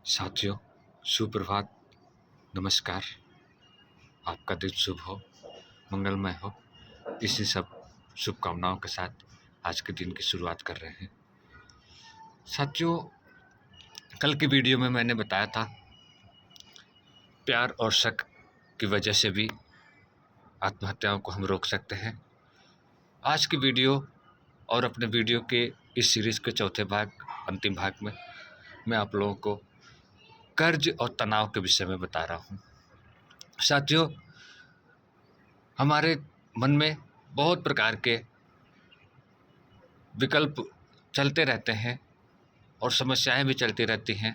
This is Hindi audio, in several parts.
साथियों, सुप्रभात, नमस्कार। आपका दिन शुभ हो, मंगलमय हो। इसी सब शुभकामनाओं के साथ आज के दिन की शुरुआत कर रहे हैं। साथियों, कल की वीडियो में मैंने बताया था प्यार और शक की वजह से भी आत्महत्याओं को हम रोक सकते हैं। आज की वीडियो और अपने वीडियो के इस सीरीज़ के चौथे भाग, अंतिम भाग में मैं आप लोगों को कर्ज और तनाव के विषय में बता रहा हूँ। साथियों, हमारे मन में बहुत प्रकार के विकल्प चलते रहते हैं और समस्याएं भी चलती रहती हैं,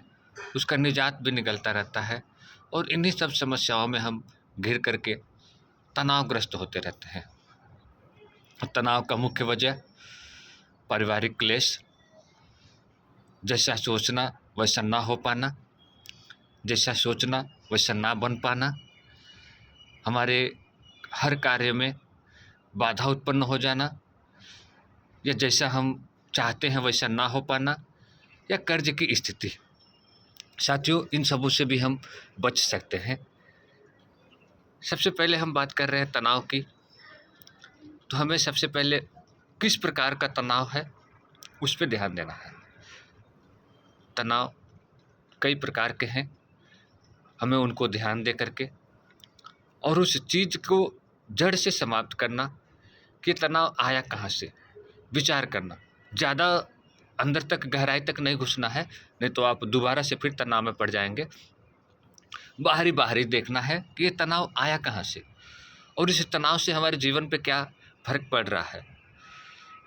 उसका निजात भी निकलता रहता है और इन्हीं सब समस्याओं में हम घिर करके तनावग्रस्त होते रहते हैं। तनाव का मुख्य वजह पारिवारिक क्लेश, जैसा सोचना वैसा ना हो पाना, जैसा सोचना वैसा ना बन पाना, हमारे हर कार्य में बाधा उत्पन्न हो जाना, या जैसा हम चाहते हैं वैसा ना हो पाना, या कर्ज की स्थिति। साथियों, इन सबों से भी हम बच सकते हैं। सबसे पहले हम बात कर रहे हैं तनाव की, तो हमें सबसे पहले किस प्रकार का तनाव है उस पर ध्यान देना है। तनाव कई प्रकार के हैं, हमें उनको ध्यान दे करके और उस चीज़ को जड़ से समाप्त करना कि तनाव आया कहाँ से, विचार करना। ज़्यादा अंदर तक, गहराई तक नहीं घुसना है, नहीं तो आप दोबारा से फिर तनाव में पड़ जाएंगे। बाहरी बाहरी देखना है कि ये तनाव आया कहाँ से और इस तनाव से हमारे जीवन पे क्या फर्क पड़ रहा है।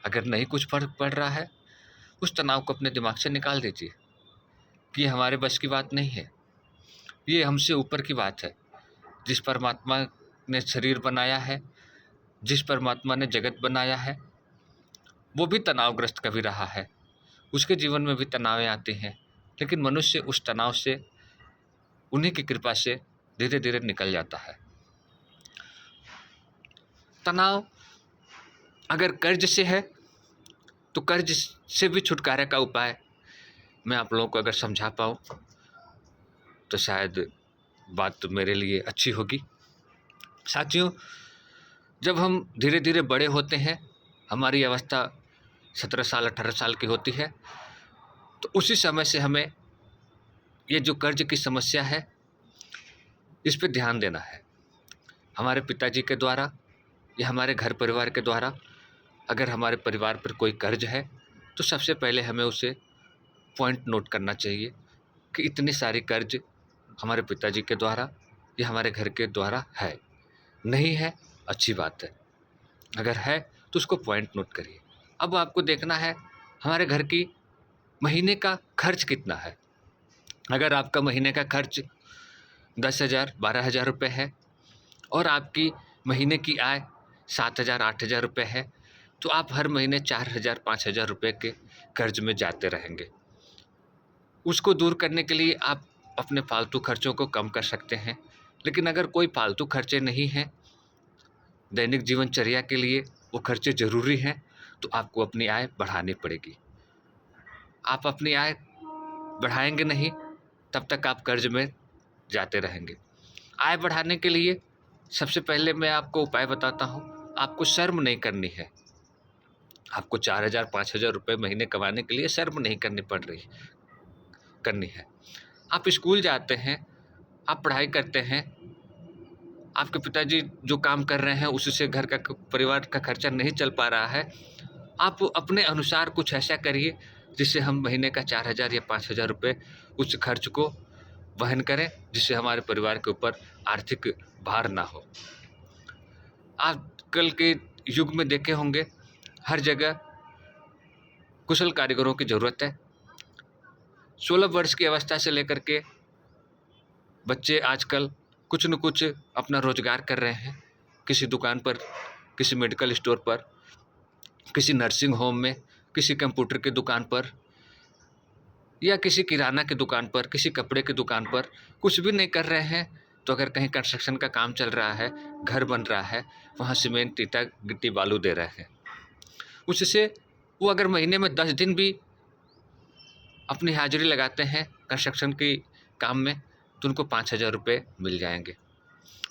अगर नहीं कुछ फर्क पड़ रहा है, उस तनाव को अपने दिमाग से निकाल दीजिए कि ये हमारे बस की बात नहीं है, ये हमसे ऊपर की बात है। जिस परमात्मा ने शरीर बनाया है, जिस परमात्मा ने जगत बनाया है, वो भी तनावग्रस्त कभी रहा है, उसके जीवन में भी तनावें आती हैं, लेकिन मनुष्य उस तनाव से, उन्हीं की कृपा से धीरे धीरे निकल जाता है। तनाव अगर कर्ज से है तो कर्ज से भी छुटकारे का उपाय मैं आप लोगों को अगर समझा पाऊँ तो शायद बात तो मेरे लिए अच्छी होगी। साथियों, जब हम धीरे धीरे बड़े होते हैं, हमारी अवस्था 17 साल 18 साल की होती है, तो उसी समय से हमें ये जो कर्ज की समस्या है इस पे ध्यान देना है। हमारे पिताजी के द्वारा या हमारे घर परिवार के द्वारा अगर हमारे परिवार पर कोई कर्ज है तो सबसे पहले हमें उसे पॉइंट नोट करना चाहिए कि इतनी सारी कर्ज हमारे पिताजी के द्वारा या हमारे घर के द्वारा है। नहीं है, अच्छी बात है। अगर है तो उसको पॉइंट नोट करिए। अब आपको देखना है हमारे घर की महीने का खर्च कितना है। अगर आपका महीने का खर्च 10,000 12,000 रुपये है और आपकी महीने की आय 7,000 8,000 रुपये है, तो आप हर महीने 4,000 5,000 रुपये के कर्ज में जाते रहेंगे। उसको दूर करने के लिए आप अपने फालतू खर्चों को कम कर सकते हैं। लेकिन अगर कोई फालतू खर्चे नहीं हैं, दैनिक जीवनचर्या के लिए वो खर्चे ज़रूरी हैं, तो आपको अपनी आय बढ़ानी पड़ेगी। आप अपनी आय बढ़ाएंगे नहीं तब तक आप कर्ज में जाते रहेंगे। आय बढ़ाने के लिए सबसे पहले मैं आपको उपाय बताता हूँ। आपको शर्म नहीं करनी है। आपको 4,000 5,000 रुपये महीने कमाने के लिए शर्म नहीं करनी है। आप स्कूल जाते हैं, आप पढ़ाई करते हैं, आपके पिताजी जो काम कर रहे हैं उससे घर का, परिवार का खर्चा नहीं चल पा रहा है। आप अपने अनुसार कुछ ऐसा करिए जिससे हम महीने का 4,000 या 5,000 रुपये उस खर्च को वहन करें, जिससे हमारे परिवार के ऊपर आर्थिक भार ना हो। आजकल के युग में देखे होंगे, हर जगह कुशल कारीगरों की ज़रूरत है। 16 वर्ष की अवस्था से लेकर के बच्चे आजकल कुछ न कुछ अपना रोजगार कर रहे हैं। किसी दुकान पर, किसी मेडिकल स्टोर पर, किसी नर्सिंग होम में, किसी कंप्यूटर की दुकान पर, या किसी किराना की दुकान पर, किसी कपड़े की दुकान पर। कुछ भी नहीं कर रहे हैं तो अगर कहीं कंस्ट्रक्शन का काम चल रहा है, घर बन रहा है, वहाँ सीमेंट ईंटा गिट्टी बालू दे रहे हैं। उससे वो अगर महीने में 10 दिन भी अपनी हाजिरी लगाते हैं कंस्ट्रक्शन की काम में तो उनको 5,000 रुपये मिल जाएंगे।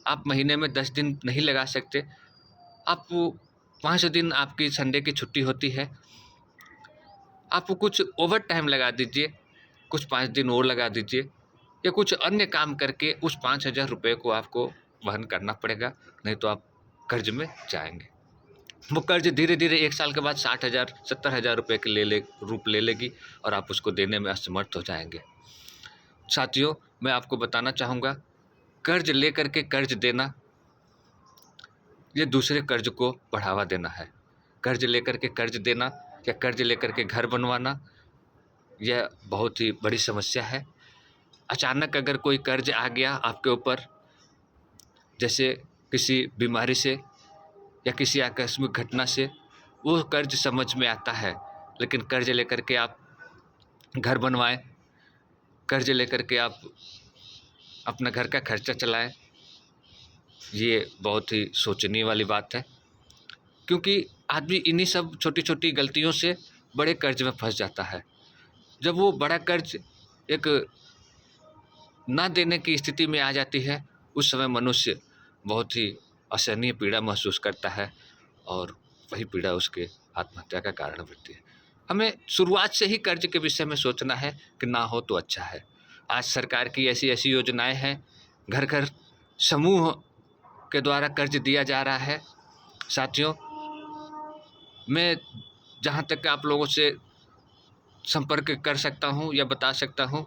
आप महीने में 10 दिन नहीं लगा सकते, आप वो 5 दिन आपकी संडे की छुट्टी होती है, आप वो कुछ ओवर टाइम लगा दीजिए, कुछ 5 दिन और लगा दीजिए या कुछ अन्य काम करके उस 5,000 रुपये को आपको वहन करना पड़ेगा, नहीं तो आप कर्ज में जाएंगे। वो कर्ज धीरे धीरे 1 साल के बाद 60,000 70,000 रुपये के रूप ले लेगी और आप उसको देने में असमर्थ हो जाएंगे। साथियों, मैं आपको बताना चाहूँगा, कर्ज लेकर के कर्ज देना, ये दूसरे कर्ज को बढ़ावा देना है। कर्ज लेकर के कर्ज देना या कर्ज लेकर के घर बनवाना, यह बहुत ही बड़ी समस्या है। अचानक अगर कोई कर्ज आ गया आपके ऊपर, जैसे किसी बीमारी से या किसी आकस्मिक घटना से, वो कर्ज समझ में आता है, लेकिन कर्ज लेकर के आप घर बनवाएं, कर्ज लेकर के आप अपना घर का खर्चा चलाएं, ये बहुत ही सोचने वाली बात है। क्योंकि आदमी इन्हीं सब छोटी छोटी गलतियों से बड़े कर्ज में फंस जाता है। जब वो बड़ा कर्ज एक ना देने की स्थिति में आ जाती है, उस समय मनुष्य बहुत ही असहनीय पीड़ा महसूस करता है और वही पीड़ा उसके आत्महत्या का कारण बनती है। हमें शुरुआत से ही कर्ज के विषय में सोचना है कि ना हो तो अच्छा है। आज सरकार की ऐसी ऐसी योजनाएं हैं, घर घर समूह के द्वारा कर्ज दिया जा रहा है। साथियों, मैं जहाँ तक आप लोगों से संपर्क कर सकता हूँ या बता सकता हूँ,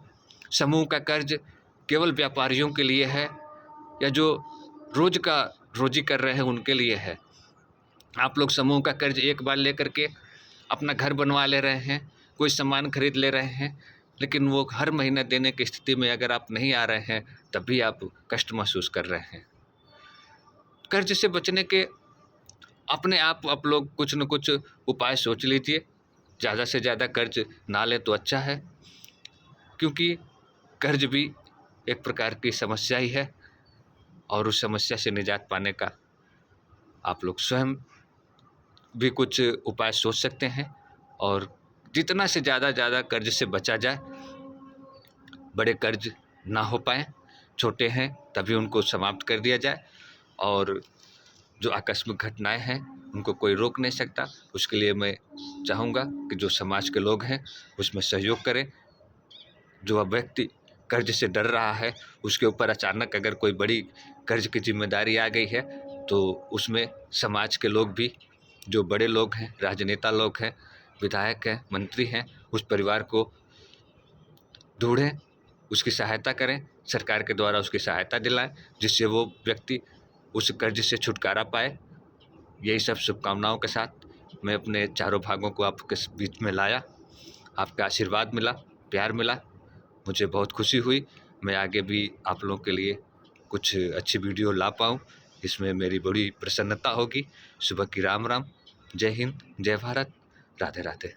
समूह का कर्ज केवल व्यापारियों के लिए है या जो रोजी कर रहे हैं उनके लिए है। आप लोग समूह का कर्ज एक बार लेकर के अपना घर बनवा ले रहे हैं, कोई सामान खरीद ले रहे हैं, लेकिन वो हर महीना देने की स्थिति में अगर आप नहीं आ रहे हैं, तब भी आप कष्ट महसूस कर रहे हैं। कर्ज से बचने के अपने आप लोग कुछ न कुछ उपाय सोच लीजिए। ज़्यादा से ज़्यादा कर्ज ना लें तो अच्छा है, क्योंकि कर्ज भी एक प्रकार की समस्या ही है और उस समस्या से निजात पाने का आप लोग स्वयं भी कुछ उपाय सोच सकते हैं। और जितना से ज़्यादा कर्ज से बचा जाए, बड़े कर्ज ना हो पाएँ, छोटे हैं तभी उनको समाप्त कर दिया जाए। और जो आकस्मिक घटनाएं हैं उनको कोई रोक नहीं सकता। उसके लिए मैं चाहूँगा कि जो समाज के लोग हैं उसमें सहयोग करें। जो व्यक्ति कर्ज से डर रहा है, उसके ऊपर अचानक अगर कोई बड़ी कर्ज की जिम्मेदारी आ गई है, तो उसमें समाज के लोग भी, जो बड़े लोग हैं, राजनेता लोग हैं, विधायक हैं, मंत्री हैं, उस परिवार को ढूंढें, उसकी सहायता करें, सरकार के द्वारा उसकी सहायता दिलाएं, जिससे वो व्यक्ति उस कर्ज से छुटकारा पाए। यही सब शुभकामनाओं के साथ मैं अपने चारों भागों को आपके बीच में लाया। आपका आशीर्वाद मिला, प्यार मिला, मुझे बहुत खुशी हुई। मैं आगे भी आप लोगों के लिए कुछ अच्छी वीडियो ला पाऊँ, इसमें मेरी बड़ी प्रसन्नता होगी। सुबह की राम राम। जय हिंद, जय भारत, राधे राधे।